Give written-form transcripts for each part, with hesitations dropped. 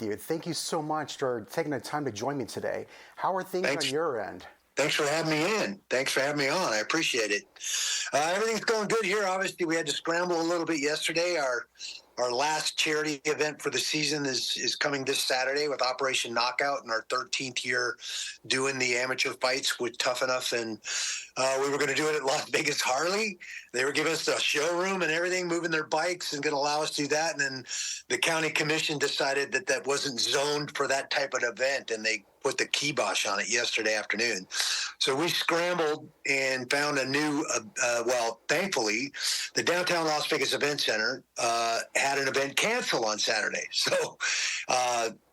Dude, thank you so much for taking the time to join me today. How are things on Thanks. your end? Thanks for having me in. Thanks for having me on. I appreciate it. Everything's going good here. Obviously, we had to scramble a little bit yesterday. Our last charity event for the season is coming this Saturday with Operation Knockout, and our 13th year doing the amateur fights with Tough Enough, and we were going to do it at Las Vegas Harley. They were giving us a showroom and everything, moving their bikes and going to allow us to do that. And then the county commission decided that that wasn't zoned for that type of event, and they put the kibosh on it yesterday afternoon. So we scrambled and found a new, thankfully, the downtown Las Vegas Event Center had an event cancel on Saturday. So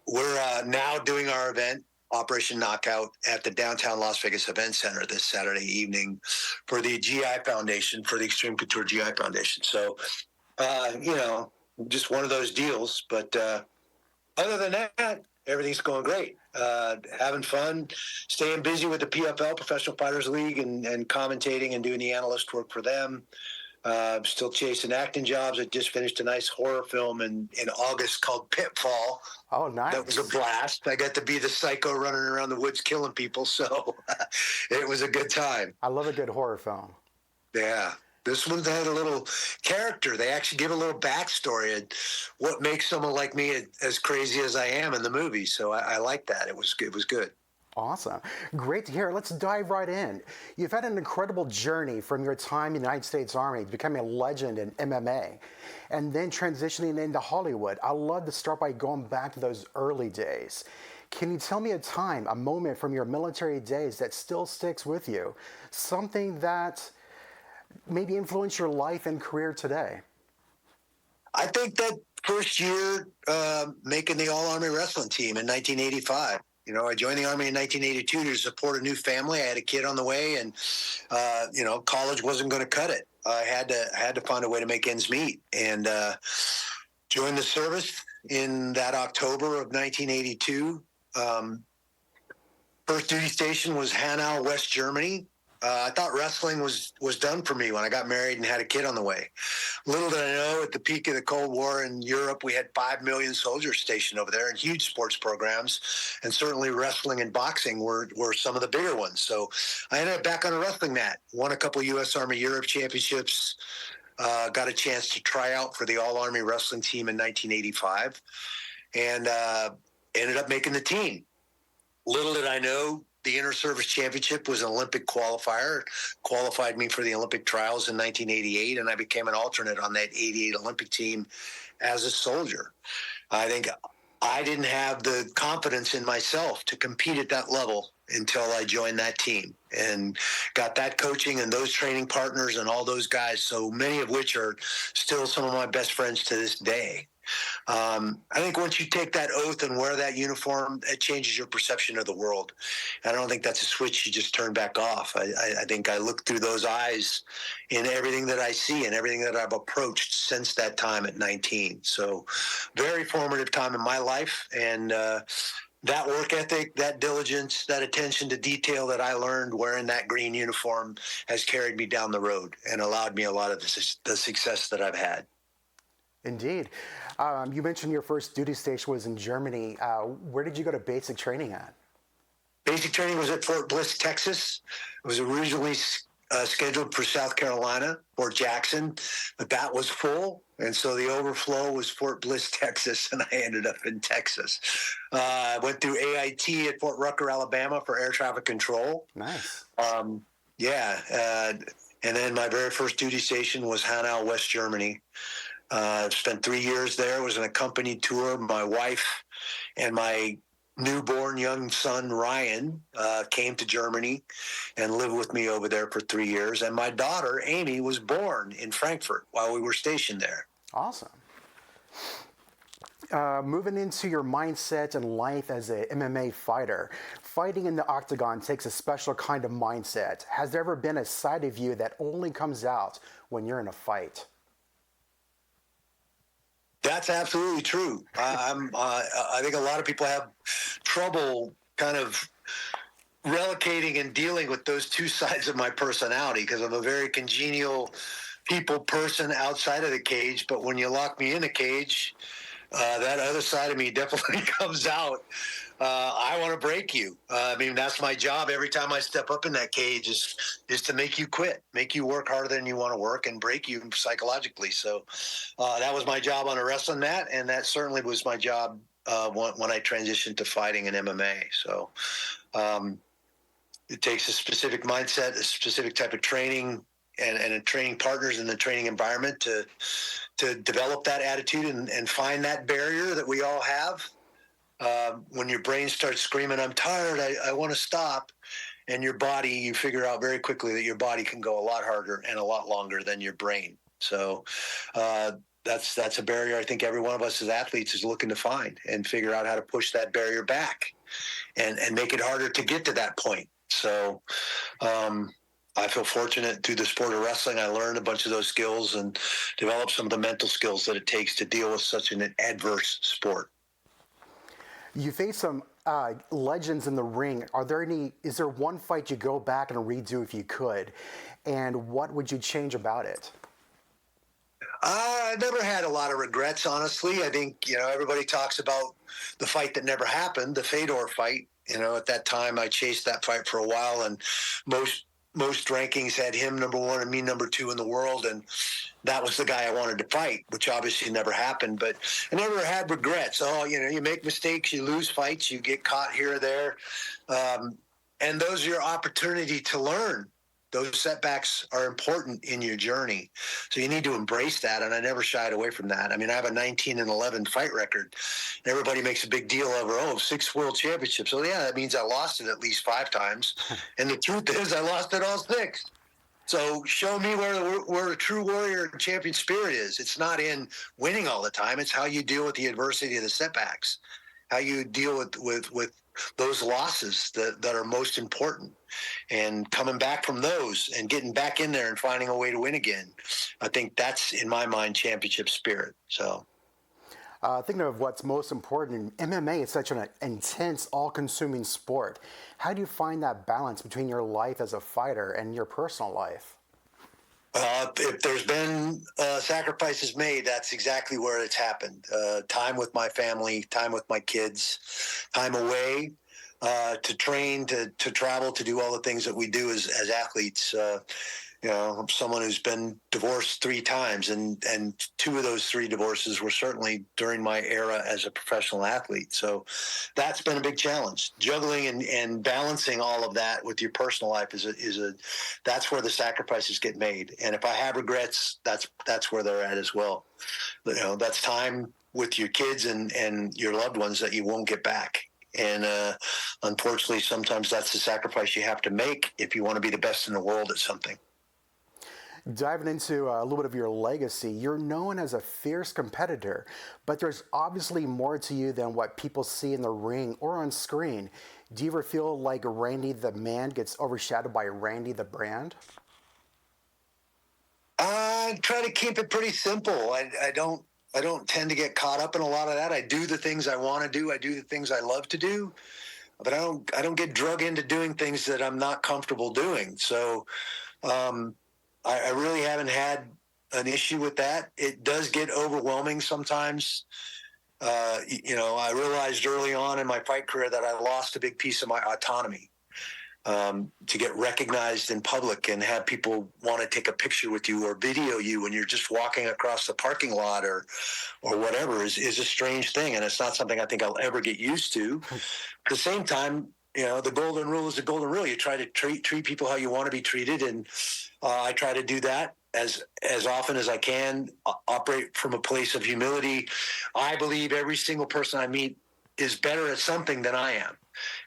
we're now doing our event, Operation Knockout, at the downtown Las Vegas Event Center this Saturday evening for the GI Foundation, for the Extreme Couture GI Foundation. So, just one of those deals. But other than that, everything's going great. Having fun, staying busy with the PFL, Professional Fighters League, and commentating and doing the analyst work for them. Still chasing acting jobs. I just finished a nice horror film in August called Pitfall. Oh, nice. That was a blast. I got to be the psycho running around the woods killing people, so it was a good time. I love a good horror film. Yeah. This one had a little character. They actually give a little backstory and what makes someone like me as crazy as I am in the movie. So I like that. It was good. Awesome. Great to hear. Let's dive right in. You've had an incredible journey from your time in the United States Army to becoming a legend in MMA and then transitioning into Hollywood. I love to start by going back to those early days. Can you tell me a moment from your military days that still sticks with you? Something that maybe influence your life and career today? I think that first year making the All-Army Wrestling team in 1985. I joined the Army in 1982 to support a new family. I had a kid on the way, and college wasn't going to cut it. I had to find a way to make ends meet, and joined the service in that October of 1982. First duty station was Hanau, West Germany. I thought wrestling was done for me when I got married and had a kid on the way. Little did I know, at the peak of the Cold War in Europe, we had 5 million soldiers stationed over there and huge sports programs. And certainly wrestling and boxing were some of the bigger ones. So I ended up back on a wrestling mat, won a couple of U.S. Army Europe championships, got a chance to try out for the All-Army Wrestling team in 1985, and ended up making the team. Little did I know, the Inter-Service Championship was an Olympic qualifier, qualified me for the Olympic trials in 1988, and I became an alternate on that 88 Olympic team as a soldier. I think I didn't have the confidence in myself to compete at that level until I joined that team and got that coaching and those training partners and all those guys, so many of which are still some of my best friends to this day. I think once you take that oath and wear that uniform, it changes your perception of the world. I don't think that's a switch you just turn back off. I think I look through those eyes in everything that I see and everything that I've approached since that time at 19. So very formative time in my life. And that work ethic, that diligence, that attention to detail that I learned wearing that green uniform has carried me down the road and allowed me a lot of the success that I've had. Indeed. You mentioned your first duty station was in Germany. Where did you go to basic training at? Basic training was at Fort Bliss, Texas. It was originally scheduled for South Carolina, Fort Jackson, but that was full. And so the overflow was Fort Bliss, Texas, and I ended up in Texas. I went through AIT at Fort Rucker, Alabama for air traffic control. Nice. And then my very first duty station was Hanau, West Germany. Spent 3 years there. It was an accompanied tour. My wife and my newborn young son, Ryan, came to Germany and lived with me over there for 3 years. And my daughter, Amy, was born in Frankfurt while we were stationed there. Awesome. Moving into your mindset and life as an MMA fighter, fighting in the Octagon takes a special kind of mindset. Has there ever been a side of you that only comes out when you're in a fight? That's absolutely true. I think a lot of people have trouble kind of relocating and dealing with those two sides of my personality because I'm a very congenial people person outside of the cage. But when you lock me in a cage, That other side of me definitely comes out. I want to break you. I mean, that's my job every time I step up in that cage is to make you quit, make you work harder than you want to work, and break you psychologically. So that was my job on a wrestling mat, and that certainly was my job when I transitioned to fighting in MMA. So it takes a specific mindset, a specific type of training, and training partners in the training environment to develop that attitude and find that barrier that we all have. When your brain starts screaming, I'm tired, I want to stop, and your body, you figure out very quickly that your body can go a lot harder and a lot longer than your brain. So that's a barrier I think every one of us as athletes is looking to find and figure out how to push that barrier back and make it harder to get to that point. So I feel fortunate through the sport of wrestling. I learned a bunch of those skills and developed some of the mental skills that it takes to deal with such an adverse sport. You face some legends in the ring. Is there one fight you go back and redo if you could? And what would you change about it? I never had a lot of regrets, honestly. I think, everybody talks about the fight that never happened, the Fedor fight. At that time, I chased that fight for a while, and most rankings had him number one and me number two in the world, and that was the guy I wanted to fight, which obviously never happened. But I never had regrets. You make mistakes, you lose fights, you get caught here or there, and those are your opportunity to learn. Those setbacks are important in your journey. So you need to embrace that. And I never shied away from that. I mean, I have a 19-11 fight record. Everybody makes a big deal over, 6 world championships. So yeah, that means I lost it at least 5 times. And the truth is I lost it all 6. So show me where a true warrior and champion spirit is. It's not in winning all the time. It's how you deal with the adversity of the setbacks, how you deal with those losses that are most important, and coming back from those and getting back in there and finding a way to win again. I think that's, in my mind, championship spirit. So thinking of what's most important in MMA, it's such an intense, all-consuming sport. How do you find that balance between your life as a fighter and your personal life? If there's been sacrifices made, that's exactly where it's happened. Time with my family, time with my kids, time away to train, to travel, to do all the things that we do as athletes. I'm someone who's been divorced 3 times, and 2 of those 3 divorces were certainly during my era as a professional athlete. So that's been a big challenge. Juggling and balancing all of that with your personal life that's where the sacrifices get made. And if I have regrets, that's where they're at as well. That's time with your kids and your loved ones that you won't get back. And unfortunately, sometimes that's the sacrifice you have to make if you want to be the best in the world at something. Diving into a little bit of your legacy, you're known as a fierce competitor, but there's obviously more to you than what people see in the ring or on screen. Do you ever feel like Randy the man gets overshadowed by Randy the brand? I try to keep it pretty simple. I don't tend to get caught up in a lot of that. I do the things I want to do. I do the things I love to do, but I don't get drug into doing things that I'm not comfortable doing. So I really haven't had an issue with that. It does get overwhelming sometimes. I realized early on in my fight career that I lost a big piece of my autonomy. To get recognized in public and have people want to take a picture with you or video you when you're just walking across the parking lot or whatever is a strange thing. And it's not something I think I'll ever get used to. At the same time, the golden rule is the golden rule. You try to treat people how you want to be treated. And I try to do that as often as I can, operate from a place of humility. I believe every single person I meet is better at something than I am.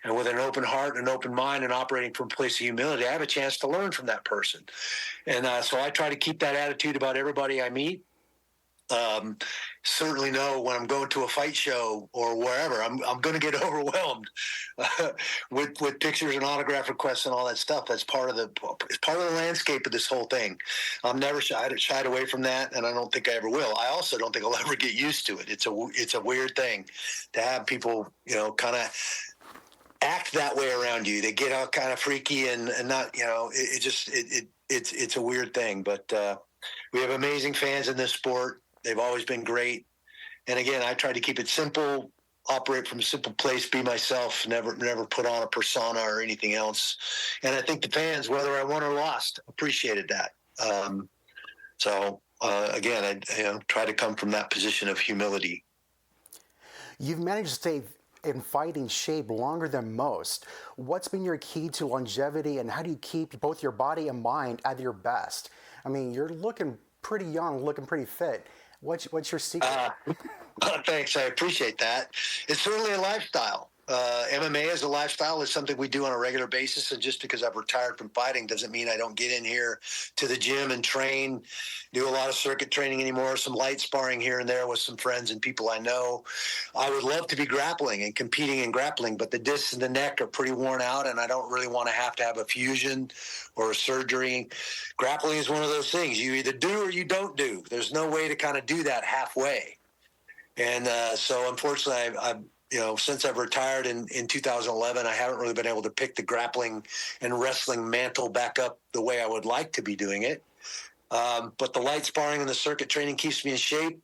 And with an open heart and an open mind and operating from a place of humility, I have a chance to learn from that person. And so I try to keep that attitude about everybody I meet. Certainly know when I'm going to a fight show or wherever, I'm going to get overwhelmed with pictures and autograph requests and all that stuff. That's part of the landscape of this whole thing. I'm never shied away from that, and I don't think I ever will. I also don't think I'll ever get used to it. It's a weird thing to have people, kind of act that way around you. They get all kind of freaky and not, it's a weird thing. But we have amazing fans in this sport. They've always been great. And again, I try to keep it simple, operate from a simple place, be myself, never put on a persona or anything else. And I think the fans, whether I won or lost, appreciated that. Again, I try to come from that position of humility. You've managed to stay in fighting shape longer than most. What's been your key to longevity, and how do you keep both your body and mind at your best? I mean, you're looking pretty young, looking pretty fit. What's your secret? Thanks. I appreciate that. It's certainly a lifestyle. MMA as a lifestyle is something we do on a regular basis. And just because I've retired from fighting doesn't mean I don't get in here to the gym and train, do a lot of circuit training anymore, some light sparring here and there with some friends and people I know. I would love to be grappling and competing in grappling, but the discs and the neck are pretty worn out, and I don't really want to have a fusion or a surgery. Grappling is one of those things. You either do or you don't do. There's no way to kind of do that halfway. And so, unfortunately, I've since I've retired in 2011, I haven't really been able to pick the grappling and wrestling mantle back up the way I would like to be doing it. But the light sparring and the circuit training keeps me in shape.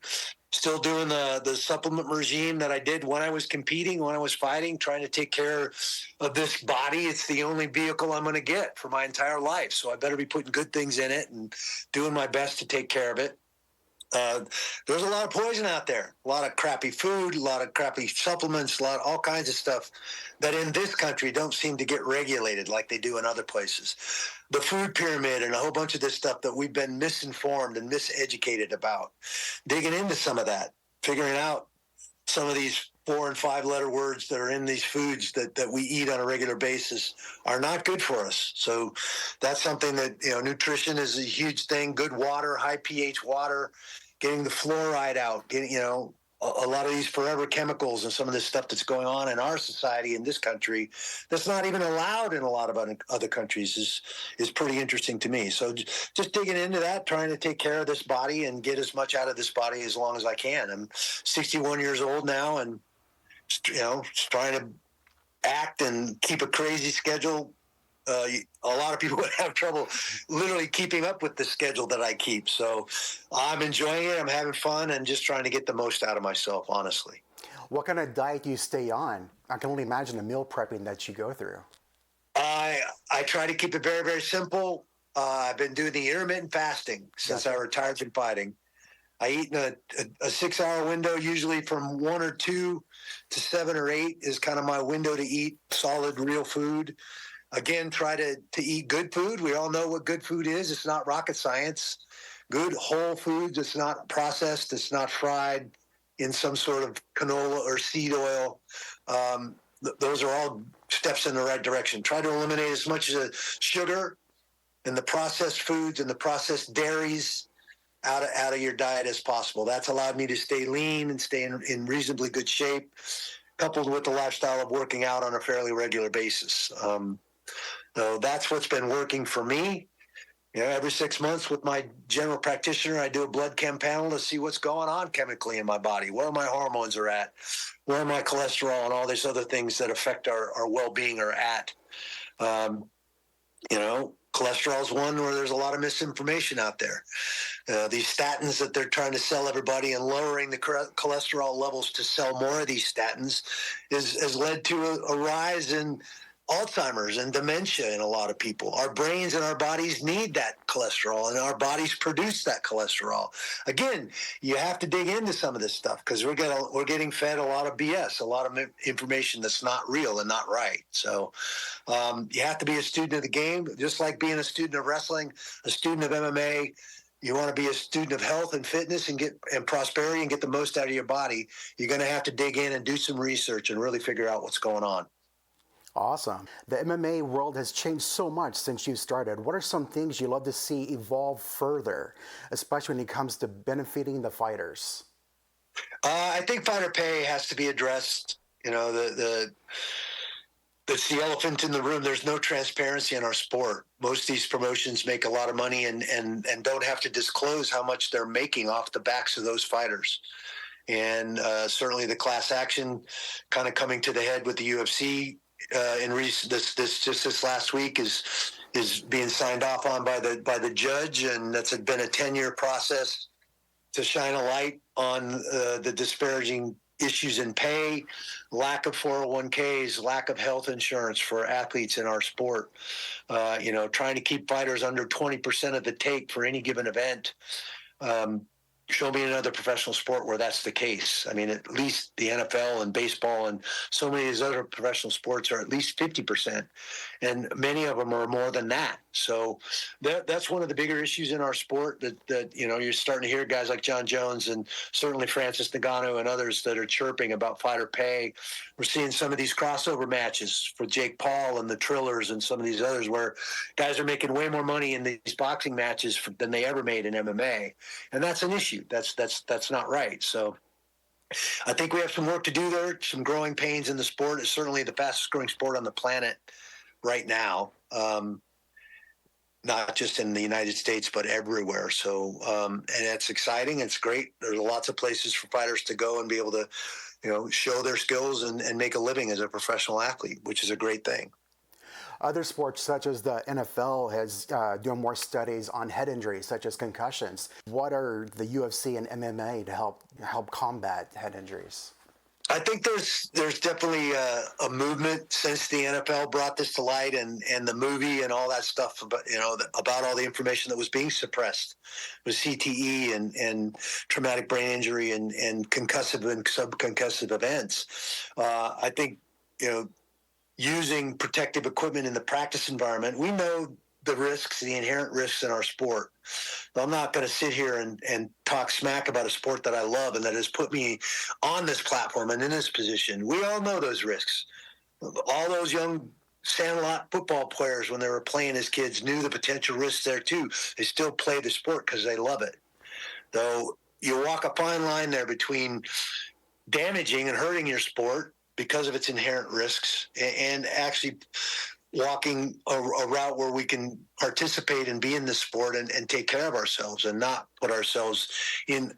Still doing the supplement regime that I did when I was competing, when I was fighting, trying to take care of this body. It's the only vehicle I'm going to get for my entire life. So I better be putting good things in it and doing my best to take care of it. There's a lot of poison out there, a lot of crappy food, a lot of crappy supplements, all kinds of stuff that in this country don't seem to get regulated like they do in other places. The food pyramid and a whole bunch of this stuff that we've been misinformed and miseducated about. Digging into some of that, figuring out some of these 4 and 5 letter words that are in these foods that we eat on a regular basis are not good for us. So that's something that, nutrition is a huge thing. Good water, high pH water, getting the fluoride out, getting, a lot of these forever chemicals and some of this stuff that's going on in our society in this country that's not even allowed in a lot of other countries is pretty interesting to me. So just digging into that, trying to take care of this body and get as much out of this body as long as I can. I'm 61 years old now, and trying to act and keep a crazy schedule. A lot of people would have trouble literally keeping up with the schedule that I keep. So I'm enjoying it. I'm having fun and just trying to get the most out of myself, honestly. What kind of diet do you stay on? I can only imagine the meal prepping that you go through. I try to keep it very, very simple. I've been doing the intermittent fasting since I retired from fighting. I eat in a 6-hour window, usually from 1 or 2 to 7 or 8 is kind of my window to eat solid, real food. Again, try to eat good food. We all know what good food is. It's not rocket science. Good whole foods. It's not processed. It's not fried in some sort of canola or seed oil. Those are all steps in the right direction. Try to eliminate as much of the sugar and the processed foods and the processed dairies out of your diet as possible. That's allowed me to stay lean and stay in reasonably good shape, coupled with the lifestyle of working out on a fairly regular basis. So that's what's been working for me. Every 6 months with my general practitioner, I do a blood chem panel to see what's going on chemically in my body, where my hormones are at, where my cholesterol and all these other things that affect our well-being are at. Cholesterol is one where there's a lot of misinformation out there. These statins that they're trying to sell everybody and lowering the cholesterol levels to sell more of these statins has led to a rise in Alzheimer's and dementia in a lot of people. Our brains and our bodies need that cholesterol, and our bodies produce that cholesterol. Again, you have to dig into some of this stuff because we're getting fed a lot of BS, a lot of information that's not real and not right. So you have to be a student of the game, just like being a student of wrestling, a student of MMA. You want to be a student of health and fitness and prosperity and get the most out of your body. You're going to have to dig in and do some research and really figure out what's going on. Awesome. The MMA world has changed so much since you started. What are some things you love to see evolve further, especially when it comes to benefiting the fighters? I think fighter pay has to be addressed. That's the elephant in the room. There's no transparency in our sport. Most of these promotions make a lot of money and don't have to disclose how much they're making off the backs of those fighters. And certainly the class action kind of coming to the head with the UFC this last week is being signed off on by the judge, and that's been a 10-year process to shine a light on the disparaging issues in pay, lack of 401ks, lack of health insurance for athletes in our sport. Trying to keep fighters under 20% of the take for any given event. Show me another professional sport where that's the case. I mean, at least the NFL and baseball and so many of these other professional sports are at least 50%, and many of them are more than that. So that's one of the bigger issues in our sport that you're starting to hear guys like John Jones and certainly Francis Ngannou and others that are chirping about fighter pay. We're seeing some of these crossover matches for Jake Paul and the Trillers and some of these others where guys are making way more money in these boxing matches than they ever made in MMA, and that's an issue. That's not right. So I think we have some work to do there, some growing pains in the sport. It's certainly the fastest growing sport on the planet right now, not just in the United States, but everywhere. So, and it's exciting. It's great. There's lots of places for fighters to go and be able to, show their skills and make a living as a professional athlete, which is a great thing. Other sports, such as the NFL, has doing more studies on head injuries, such as concussions. What are the UFC and MMA to help combat head injuries? I think there's definitely a movement since the NFL brought this to light, and the movie and all that stuff about all the information that was being suppressed with CTE and traumatic brain injury and concussive and subconcussive events. I think using protective equipment in the practice environment, we know the risks, the inherent risks in our sport. I'm not going to sit here and talk smack about a sport that I love and that has put me on this platform and in this position. We all know those risks. All those young Sandlot football players, when they were playing as kids, knew the potential risks there too. They still play the sport because they love it. Though you walk a fine line there between damaging and hurting your sport because of its inherent risks, and actually walking a route where we can participate and be in the sport and take care of ourselves and not put ourselves in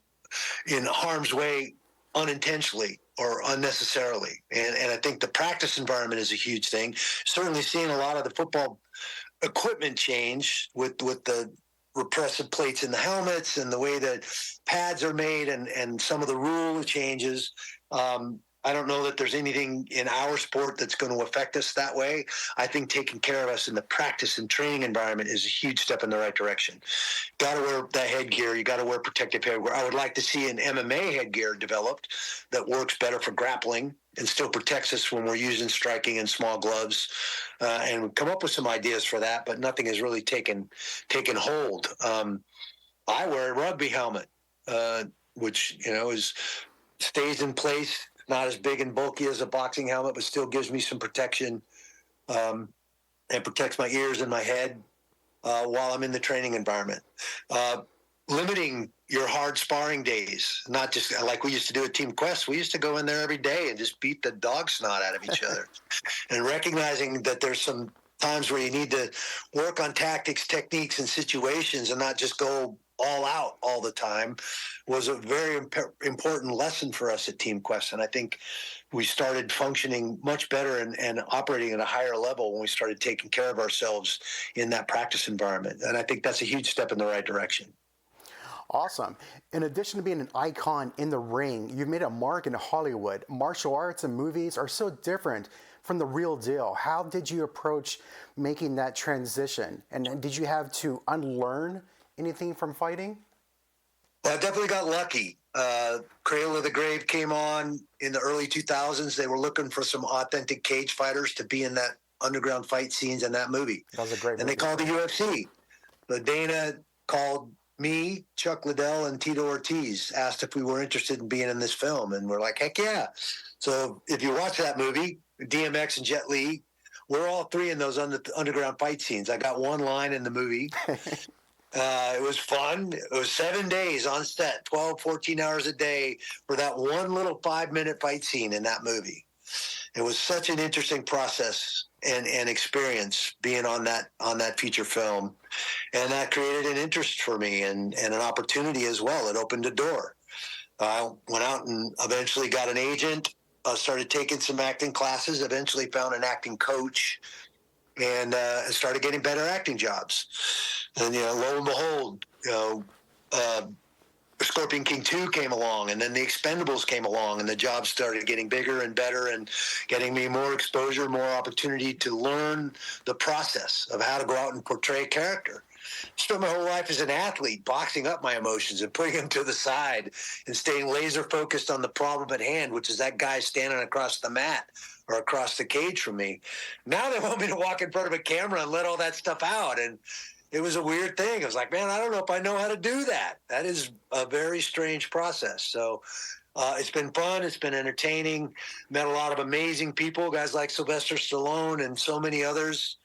harm's way unintentionally or unnecessarily. And I think the practice environment is a huge thing. Certainly seeing a lot of the football equipment change with the repressive plates in the helmets and the way that pads are made and some of the rule changes. I don't know that there's anything in our sport that's going to affect us that way. I think taking care of us in the practice and training environment is a huge step in the right direction. Got to wear that headgear. You got to wear protective headgear. I would like to see an MMA headgear developed that works better for grappling and still protects us when we're using striking and small gloves. And we've come up with some ideas for that, but nothing has really taken hold. I wear a rugby helmet, which stays in place. Not as big and bulky as a boxing helmet, but still gives me some protection and protects my ears and my head while I'm in the training environment. Limiting your hard sparring days, not just like we used to do at Team Quest. We used to go in there every day and just beat the dog snot out of each other. And recognizing that there's some times where you need to work on tactics, techniques, and situations and not just go all out all the time was a very important lesson for us at Team Quest. And I think we started functioning much better and operating at a higher level when we started taking care of ourselves in that practice environment. And I think that's a huge step in the right direction. Awesome. In addition to being an icon in the ring, you've made a mark in Hollywood. Martial arts and movies are so different from the real deal. How did you approach making that transition? And did you have to unlearn anything from fighting? Well, I definitely got lucky. Cradle of the Grave came on in the early 2000s. They were looking for some authentic cage fighters to be in that underground fight scenes in that movie. That was a great movie. And they called the UFC. But Dana called me, Chuck Liddell, and Tito Ortiz, asked if we were interested in being in this film. And we're like, heck yeah. So if you watch that movie, DMX and Jet Li, we're all three in those underground fight scenes. I got one line in the movie. It was fun. It was 7 days on set, 12, 14 hours a day for that one little 5-minute fight scene in that movie. It was such an interesting process and experience being on that feature film. And that created an interest for me and an opportunity as well. It opened a door. I went out and eventually got an agent, started taking some acting classes, eventually found an acting coach, and started getting better acting jobs. And, lo and behold, Scorpion King 2 came along, and then the Expendables came along, and the job started getting bigger and better and getting me more exposure, more opportunity to learn the process of how to go out and portray a character. Spent my whole life as an athlete boxing up my emotions and putting them to the side and staying laser focused on the problem at hand, which is that guy standing across the mat or across the cage from me. Now they want me to walk in front of a camera and let all that stuff out. And it was a weird thing. I was like, man, I don't know if I know how to do that. That is a very strange process. So it's been fun. It's been entertaining. Met a lot of amazing people, guys like Sylvester Stallone and so many others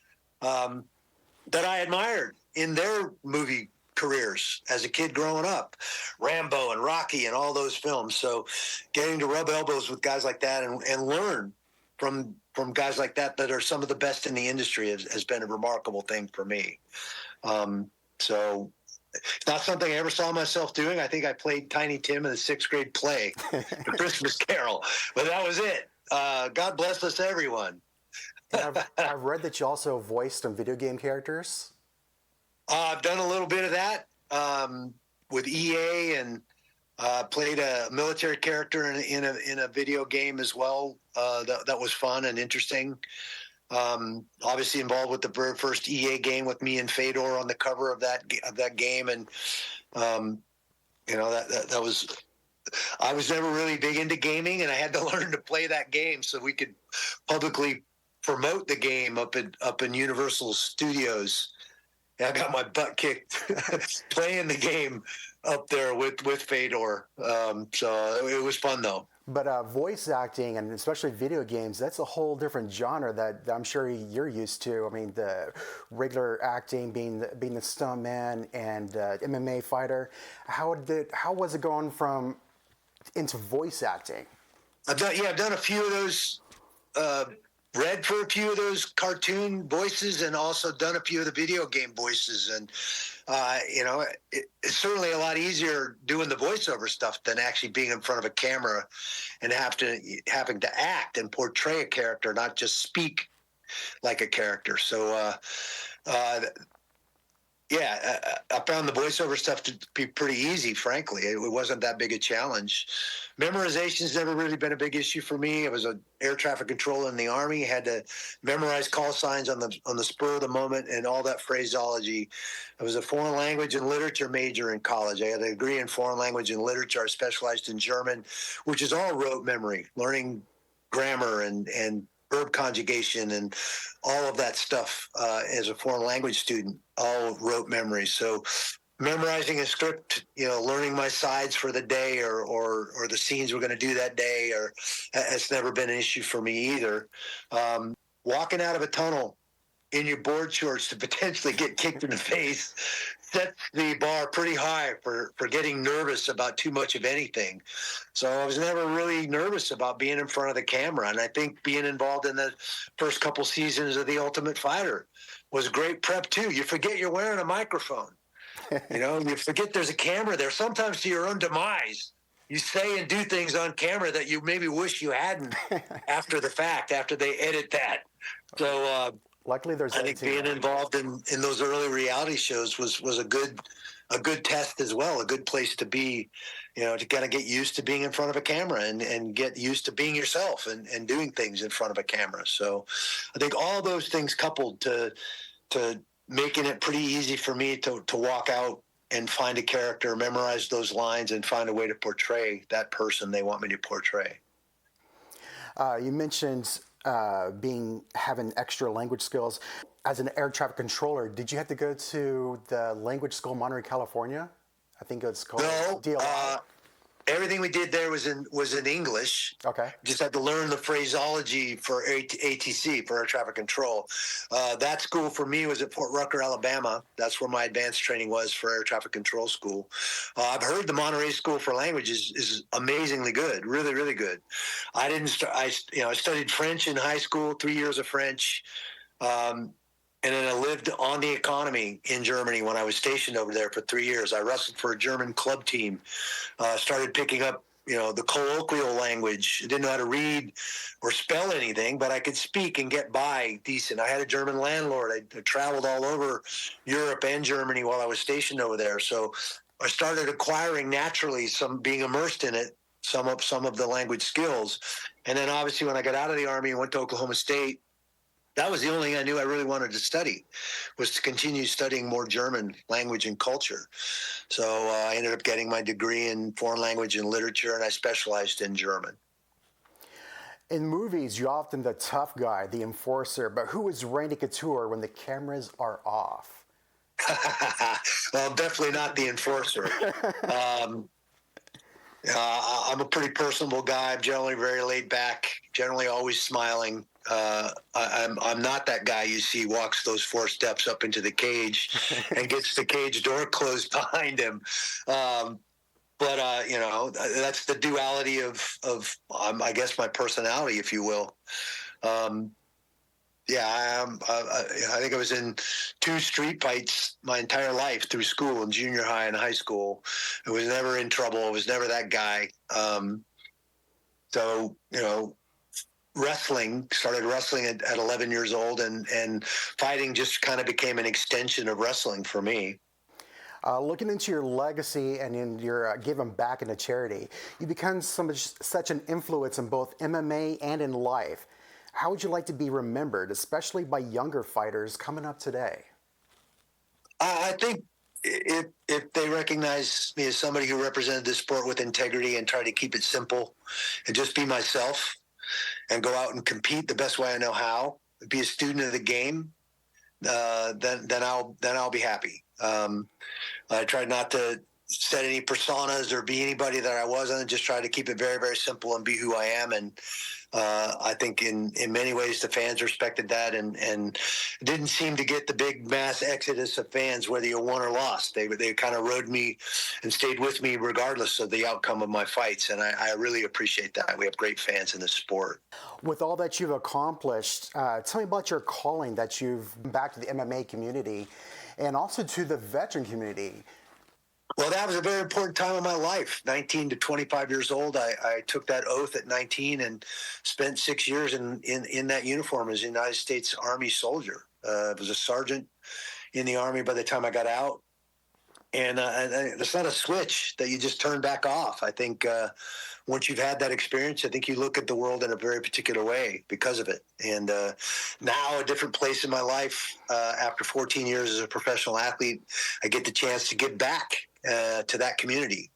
that I admired in their movie careers as a kid growing up. Rambo and Rocky and all those films. So getting to rub elbows with guys like that and learn from guys like that are some of the best in the industry has been a remarkable thing for me. So it's not something I ever saw myself doing. I think I played Tiny Tim in the 6th grade play, The Christmas Carol, but that was it. God bless us, everyone. And I've read that you also voiced some video game characters. I've done a little bit of that with EA, and played a military character in a video game as well. That was fun and interesting. Obviously involved with the very first EA game with me and Fedor on the cover of that game, and that was. I was never really big into gaming, and I had to learn to play that game so we could publicly promote the game up in Universal Studios. And I got my butt kicked playing the game up there with Fedor. So it was fun though. But voice acting, and especially video games, that's a whole different genre that I'm sure you're used to. I mean, the regular acting, being the stuntman and MMA fighter. How was it going from into voice acting? I've done a few of those. Read for a few of those cartoon voices, and also done a few of the video game voices. And it's certainly a lot easier doing the voiceover stuff than actually being in front of a camera and having to act and portray a character, not just speak like a character. So I found the voiceover stuff to be pretty easy, frankly. It wasn't that big a challenge. Memorization's never really been a big issue for me. I was an air traffic controller in the Army, had to memorize call signs on the spur of the moment and all that phraseology. I was a foreign language and literature major in college. I had a degree in foreign language and literature. I specialized in German, which is all rote memory, learning grammar and verb conjugation and all of that stuff as a foreign language student, all rote memory. So memorizing a script, learning my sides for the day or the scenes we're going to do that day, or it's never been an issue for me either. Walking out of a tunnel in your board shorts to potentially get kicked in the face sets the bar pretty high for getting nervous about too much of anything. So I was never really nervous about being in front of the camera. And I think being involved in the first couple seasons of The Ultimate Fighter was great prep too. You forget you're wearing a microphone. You forget there's a camera there. Sometimes to your own demise, you say and do things on camera that you maybe wish you hadn't after the fact, after they edit that. So luckily, I think being involved in those early reality shows was a good test as well, a good place to be, to kind of get used to being in front of a camera and get used to being yourself and doing things in front of a camera. So I think all those things coupled to making it pretty easy for me to walk out and find a character, memorize those lines, and find a way to portray that person they want me to portray. You mentioned having extra language skills. As an air traffic controller, did you have to go to the language school in Monterey, California? I think it's called DLI. Everything we did there was in English. Okay. Just had to learn the phraseology for ATC, for air traffic control. That school for me was at Fort Rucker, Alabama. That's where my advanced training was for air traffic control school. I've heard the Monterey School for Language is amazingly good, really, really good. I studied French in high school, 3 years of French. And then I lived on the economy in Germany when I was stationed over there for 3 years. I wrestled for a German club team, started picking up, the colloquial language. I didn't know how to read or spell anything, but I could speak and get by decent. I had a German landlord. I traveled all over Europe and Germany while I was stationed over there. So I started acquiring naturally, some being immersed in it, some of the language skills. And then obviously when I got out of the Army and went to Oklahoma State, that was the only thing I knew I really wanted to study, was to continue studying more German language and culture. So I ended up getting my degree in foreign language and literature, and I specialized in German. In movies, you're often the tough guy, the enforcer, but who is Randy Couture when the cameras are off? Well, definitely not the enforcer. Um, I'm a pretty personable guy. I'm generally very laid back, generally always smiling. I'm not that guy you see walks those 4 steps up into the cage and gets the cage door closed behind him. But that's the duality of I guess my personality, if you will. Um, yeah, I think I was in 2 street fights my entire life through school, in junior high and high school. I was never in trouble. I was never that guy. So, started wrestling at 11 years old, and fighting just kind of became an extension of wrestling for me. Looking into your legacy and in your giving back into charity, you become such an influence in both MMA and in life. How would you like to be remembered, especially by younger fighters coming up today? I think if they recognize me as somebody who represented the sport with integrity and tried to keep it simple and just be myself and go out and compete the best way I know how, be a student of the game, then I'll be happy. I tried not to set any personas or be anybody that I wasn't, and just try to keep it very, very simple and be who I am. And I think in many ways the fans respected that, and didn't seem to get the big mass exodus of fans whether you won or lost. They kind of rode me and stayed with me regardless of the outcome of my fights, and I really appreciate that. We have great fans in this sport. With all that you've accomplished, tell me about your calling that you've back to the MMA community and also to the veteran community. Well, that was a very important time in my life. 19 to 25 years old, I took that oath at 19 and spent 6 years in that uniform as a United States Army soldier. I was a sergeant in the Army by the time I got out. And it's not a switch that you just turn back off. I think once you've had that experience, I think you look at the world in a very particular way because of it. And now a different place in my life, after 14 years as a professional athlete, I get the chance to give back to that community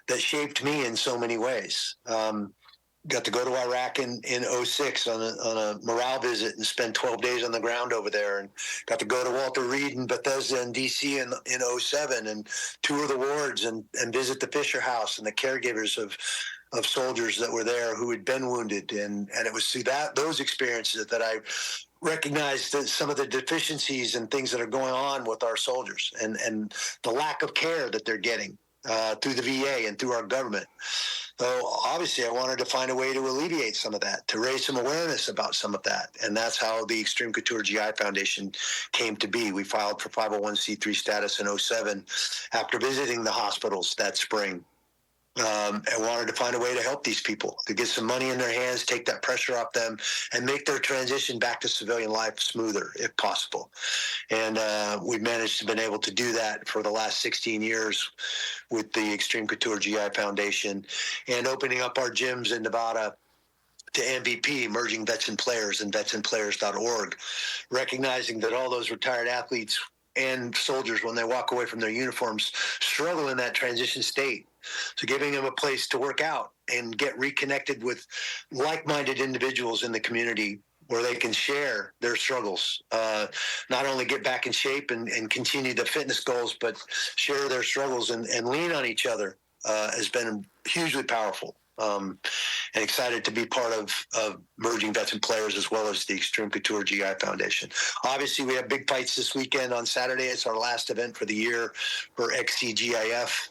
that shaped me in so many ways. Got to go to Iraq in 06 on a morale visit and spend 12 days on the ground over there, and got to go to Walter Reed and Bethesda and DC in 07 and tour the wards and visit the Fisher House and the caregivers of soldiers that were there who had been wounded. And it was through those experiences that I recognized that some of the deficiencies and things that are going on with our soldiers and the lack of care that they're getting through the VA and through our government. So obviously I wanted to find a way to alleviate some of that, to raise some awareness about some of that. And that's how the Extreme Couture GI Foundation came to be. We filed for 501c3 status in 07 after visiting the hospitals that spring. And wanted to find a way to help these people, to get some money in their hands, take that pressure off them, and make their transition back to civilian life smoother, if possible. And we've managed to been able to do that for the last 16 years with the Extreme Couture GI Foundation, and opening up our gyms in Nevada to MVP, Merging Vets and Players, and vetsandplayers.org, recognizing that all those retired athletes and soldiers, when they walk away from their uniforms, struggle in that transition state. So giving them a place to work out and get reconnected with like-minded individuals in the community where they can share their struggles, not only get back in shape and continue the fitness goals, but share their struggles and lean on each other has been hugely powerful. And excited to be part of Merging Vets and Players, as well as the Extreme Couture GI Foundation. Obviously, we have big fights this weekend on Saturday. It's our last event for the year for XCGIF.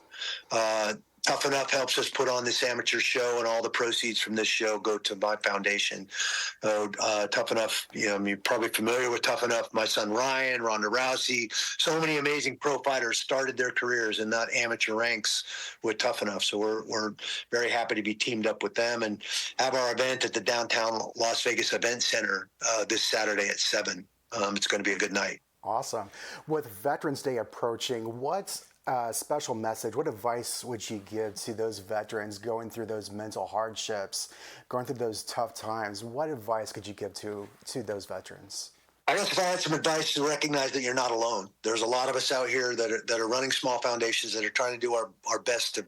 Tough Enough helps us put on this amateur show, and all the proceeds from this show go to my foundation. So Tough Enough, you're probably familiar with Tough Enough. My son Ryan, Ronda Rousey, so many amazing pro fighters started their careers in that amateur ranks with Tough Enough. So we're very happy to be teamed up with them and have our event at the downtown Las Vegas Event Center this Saturday at 7. It's going to be a good night. Awesome. With Veterans Day approaching, what's special message, what advice would you give to those veterans going through those mental hardships, going through those tough times? What advice could you give to those veterans? I guess if I had some advice, to recognize that you're not alone. There's a lot of us out here that are running small foundations that are trying to do our best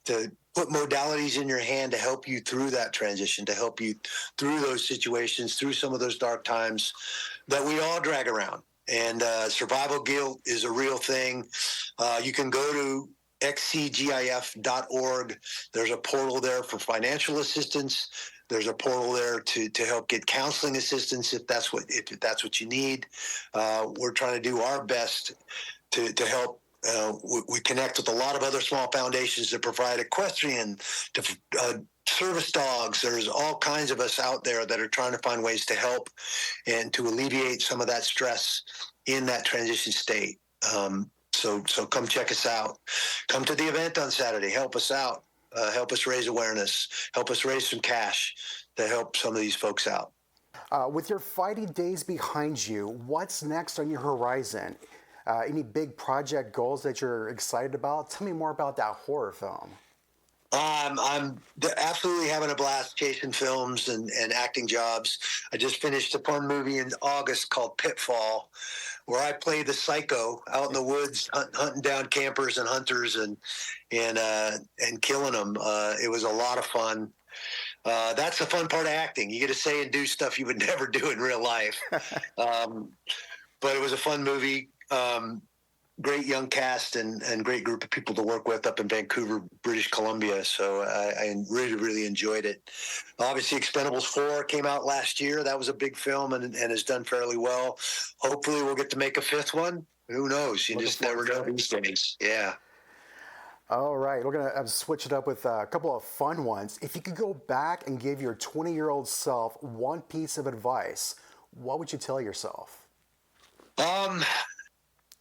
to put modalities in your hand to help you through that transition, to help you through those situations, through some of those dark times that we all drag around. And survival guilt is a real thing. You can go to xcgif.org. There's a portal there for financial assistance. There's a portal there to help get counseling assistance if that's what you need. We're trying to do our best to help. We connect with a lot of other small foundations that provide equestrian, service dogs. There's all kinds of us out there that are trying to find ways to help and to alleviate some of that stress in that transition state. So come check us out. Come to the event on Saturday. Help us out. Help us raise awareness. Help us raise some cash to help some of these folks out. With your fighting days behind you, what's next on your horizon? Any big project goals that you're excited about? Tell me more about that horror film. I'm absolutely having a blast chasing films and acting jobs. I just finished a fun movie in August called Pitfall, where I play the psycho out in the woods, hunting down campers and hunters and killing them. It was a lot of fun. That's the fun part of acting. You get to say and do stuff you would never do in real life. But it was a fun movie. Great young cast and great group of people to work with up in Vancouver, British Columbia. So I really, really enjoyed it. Obviously, Expendables 4 came out last year. That was a big film and has done fairly well. Hopefully, we'll get to make a fifth one. Who knows? You just never know these days. Yeah. All right, we're going to switch it up with a couple of fun ones. If you could go back and give your 20-year-old self one piece of advice, what would you tell yourself?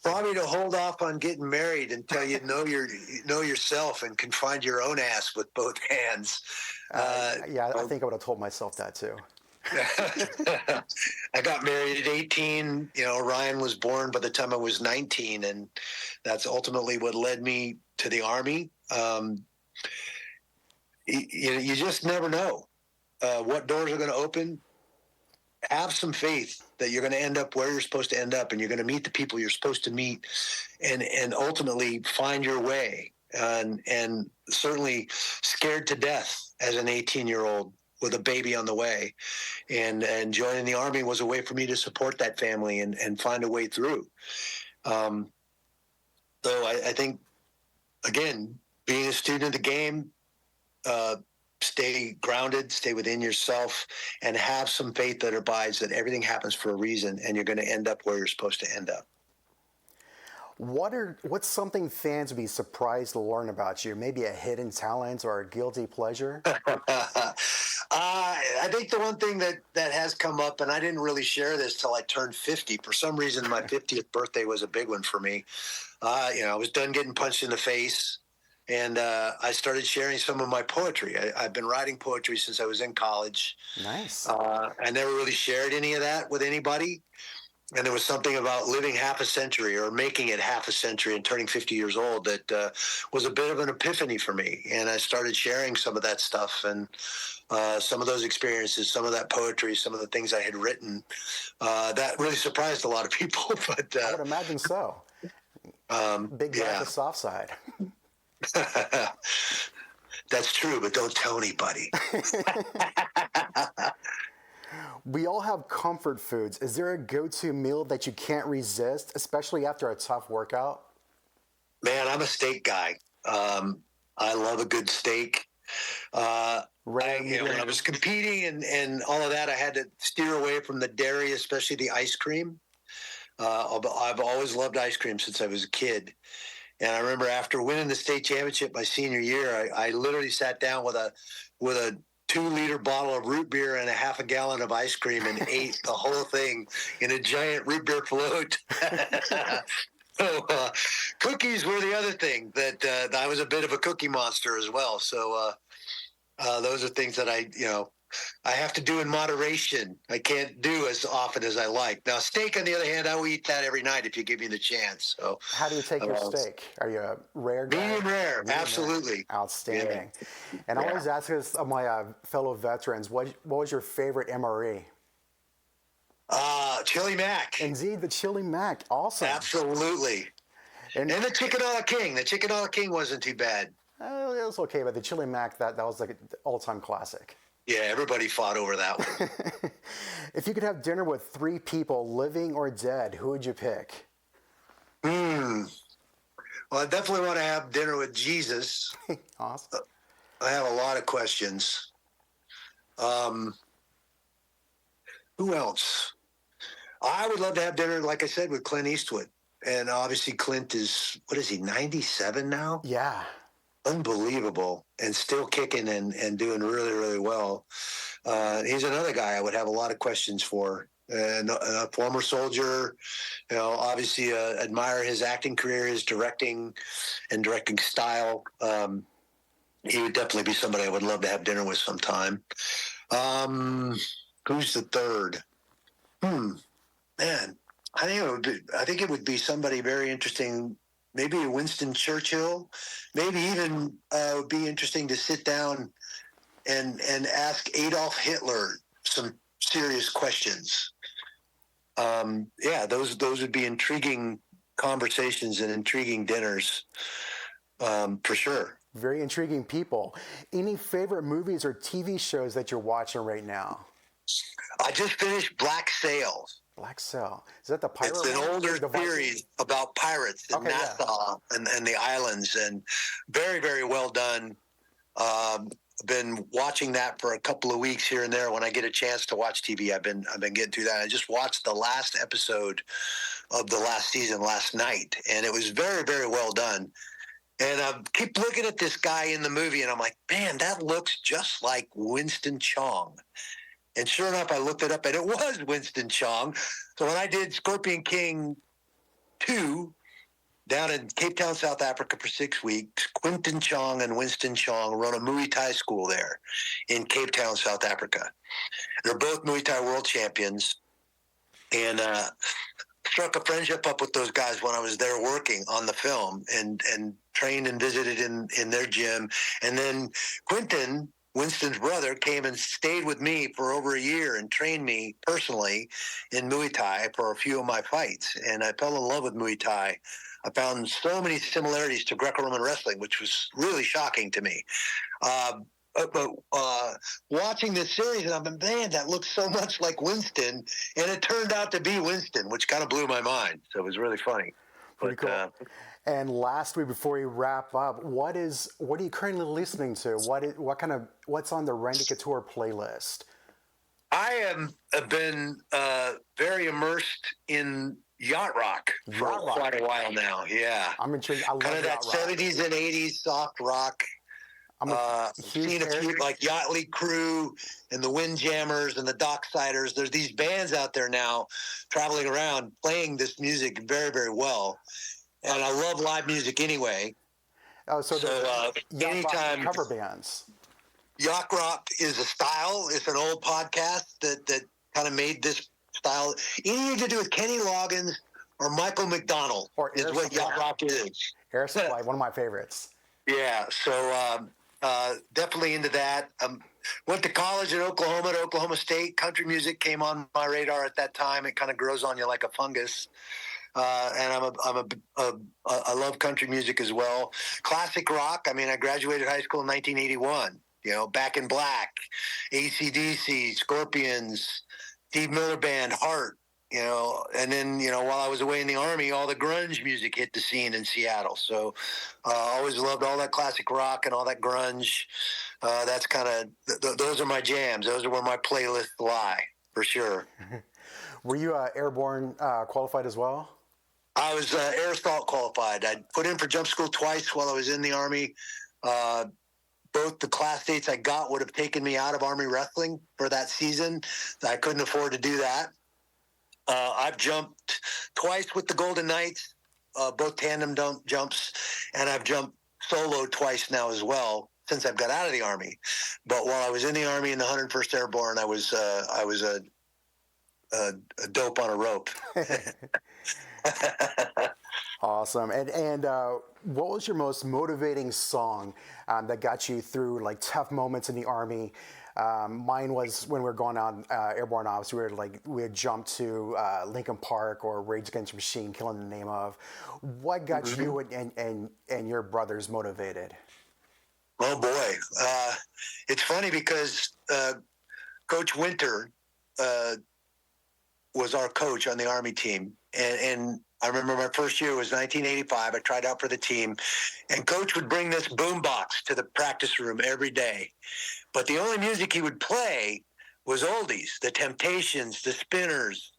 Probably to hold off on getting married until you know yourself and can find your own ass with both hands. Yeah, I think I would have told myself that too. I got married at 18. Ryan was born by the time I was 19, and that's ultimately what led me to the Army. You just never know what doors are going to open. Have some faith that you're going to end up where you're supposed to end up, and you're going to meet the people you're supposed to meet, and ultimately find your way. And certainly scared to death as an 18-year-old with a baby on the way, and joining the Army was a way for me to support that family and find a way through. So I think, again, being a student of the game, stay grounded, stay within yourself, and have some faith that abides that everything happens for a reason, and you're going to end up where you're supposed to end up. What's something fans would be surprised to learn about you? Maybe a hidden talent or a guilty pleasure? I think the one thing that has come up, and I didn't really share this till I turned 50. For some reason, my 50th birthday was a big one for me. I was done getting punched in the face, and I started sharing some of my poetry. I've been writing poetry since I was in college. Nice. I never really shared any of that with anybody. And there was something about living half a century or making it half a century and turning 50 years old that was a bit of an epiphany for me. And I started sharing some of that stuff and some of those experiences, some of that poetry, some of the things I had written. That really surprised a lot of people. But I would imagine so. Big guy, the soft side. That's true, but don't tell anybody. We all have comfort foods. Is there a go-to meal that you can't resist, especially after a tough workout? Man, I'm a steak guy. I love a good steak. When I was competing and all of that, I had to steer away from the dairy, especially the ice cream. I've always loved ice cream since I was a kid. And I remember after winning the state championship my senior year, I literally sat down with a 2-liter bottle of root beer and a half a gallon of ice cream and ate the whole thing in a giant root beer float. So cookies were the other thing that I was a bit of a cookie monster as well. So those are things that I I have to do in moderation. I can't do as often as I like. Now, steak, on the other hand, I will eat that every night if you give me the chance. So, How do you take your steak? Are you a rare guy? medium rare, Medium rare. absolutely. Yeah. Outstanding. And I Yeah. always ask this of my fellow veterans, what was your favorite MRE? Chili Mac. Indeed, the chili mac. Awesome. Absolutely. And the Chicken a la King. The Chicken a la King wasn't too bad. it was okay, but the chili mac, that was like an all-time classic. Yeah, everybody fought over that one. If you could have dinner with 3 people, living or dead, who would you pick? Well, I definitely want to have dinner with Jesus. Awesome. I have a lot of questions. Who else? I would love to have dinner, like I said, with Clint Eastwood. And obviously Clint is, what is he, 97 now? Yeah. Unbelievable. And still kicking and doing really, really well. He's another guy I would have a lot of questions for. And a former soldier, obviously admire his acting career, his directing style. He would definitely be somebody I would love to have dinner with sometime. Who's the third? Man, I think it would be somebody very interesting. Maybe Winston Churchill. Maybe even it would be interesting to sit down and ask Adolf Hitler some serious questions. Those would be intriguing conversations and intriguing dinners, for sure. Very intriguing people. Any favorite movies or TV shows that you're watching right now? I just finished Black Sails. Black Sail. Is that the pirate? It's an older series about pirates in Nassau and the islands, and very, very well done. Been watching that for a couple of weeks here and there. When I get a chance to watch TV, I've been getting through that. I just watched the last episode of the last season last night, and it was very, very well done. And I keep looking at this guy in the movie, and I'm like, man, that looks just like Winston Chong. And sure enough, I looked it up, and it was Winston Chong. So when I did Scorpion King 2 down in Cape Town, South Africa for 6 weeks, Quinton Chong and Winston Chong run a Muay Thai school there in Cape Town, South Africa. They're both Muay Thai world champions. And struck a friendship up with those guys when I was there working on the film and trained and visited in their gym. And then Quinton, Winston's brother, came and stayed with me for over a year and trained me personally in Muay Thai for a few of my fights. And I fell in love with Muay Thai. I found so many similarities to Greco-Roman wrestling, which was really shocking to me. But watching this series, and I'm like, man, that looks so much like Winston. And it turned out to be Winston, which kind of blew my mind. So it was really funny. Pretty cool. And lastly, before we wrap up, what are you currently listening to? What's on the Randy Couture playlist? I have been very immersed in yacht rock for quite a while now. Yeah, I'm intrigued. I love kind of that 70s and 80s soft rock. I've seen a few like Yachtly Crew and the Windjammers and the Docksiders. There's these bands out there now traveling around playing this music very, very well. And I love live music anyway. Oh, so anytime cover bands. Yacht rock is a style. It's an old podcast that kind of made this style. Anything to do with Kenny Loggins or Michael McDonald is what yacht rock is. Air Supply, one of my favorites. Yeah, so definitely into that. Went to college in Oklahoma at Oklahoma State. Country music came on my radar at that time. It kind of grows on you like a fungus. And I love country music as well. Classic rock. I mean, I graduated high school in 1981. Back in Black, AC/DC, Scorpions, Steve Miller Band, Heart. And then, while I was away in the Army, all the grunge music hit the scene in Seattle. So I always loved all that classic rock and all that grunge. That's kind of, those are my jams. Those are where my playlists lie, for sure. Were you airborne qualified as well? I was air assault qualified. I put in for jump school twice while I was in the Army. Both the class dates I got would have taken me out of Army wrestling for that season. I couldn't afford to do that. I've jumped twice with the Golden Knights, both tandem jumps, and I've jumped solo twice now as well. since I've got out of the Army. But while I was in the Army in the 101st Airborne, I was a dope on a rope. Awesome. And what was your most motivating song that got you through like tough moments in the Army? Mine was when we were going on airborne ops. We had jumped to Lincoln Park or Rage Against the Machine, Killing the Name Of. What got you and your brothers motivated? Oh boy, it's funny because Coach Winter was our coach on the Army team, and I remember my first year was 1985. I tried out for the team, and Coach would bring this boombox to the practice room every day. But the only music he would play was oldies, the Temptations, the Spinners,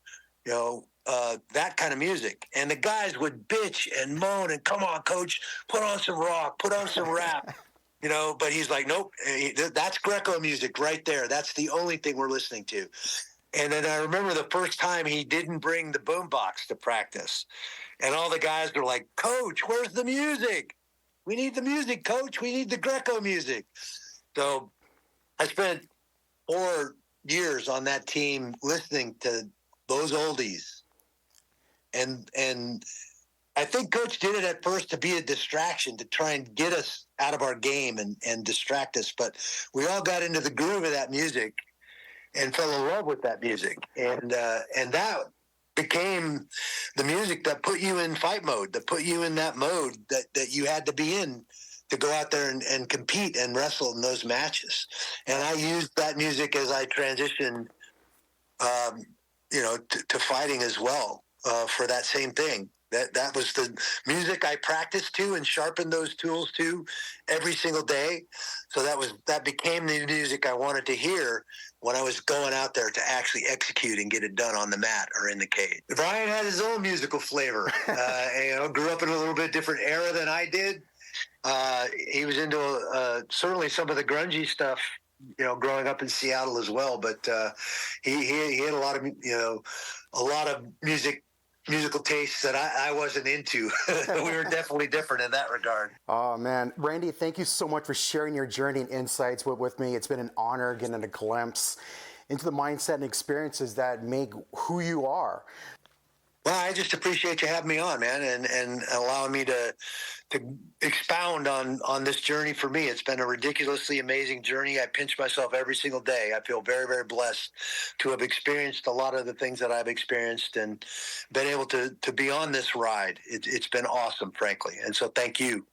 that kind of music. And the guys would bitch and moan and, come on, Coach, put on some rock, put on some rap. But he's like, nope, that's Greco music right there. That's the only thing we're listening to. And then I remember the first time he didn't bring the boombox to practice. And all the guys were like, Coach, where's the music? We need the music, Coach. We need the Greco music. So I spent 4 years on that team listening to those oldies. And I think Coach did it at first to be a distraction, to try and get us out of our game and distract us. But we all got into the groove of that music and fell in love with that music. And that became the music that put you in fight mode, that put you in that mode that you had to be in to go out there and compete and wrestle in those matches. And I used that music as I transitioned, to fighting as well, for that same thing. That was the music I practiced to and sharpened those tools to every single day. So that became the music I wanted to hear when I was going out there to actually execute and get it done on the mat or in the cage. Brian had his own musical flavor. Grew up in a little bit different era than I did. He was into certainly some of the grungy stuff, growing up in Seattle as well. But he had a lot of musical tastes that I wasn't into. We were definitely different in that regard. Oh, man. Randy, thank you so much for sharing your journey and insights with me. It's been an honor getting a glimpse into the mindset and experiences that make who you are. Well, I just appreciate you having me on, man, and allowing me to expound on this journey for me. It's been a ridiculously amazing journey. I pinch myself every single day. I feel very, very blessed to have experienced a lot of the things that I've experienced and been able to be on this ride. It's been awesome, frankly. And so thank you.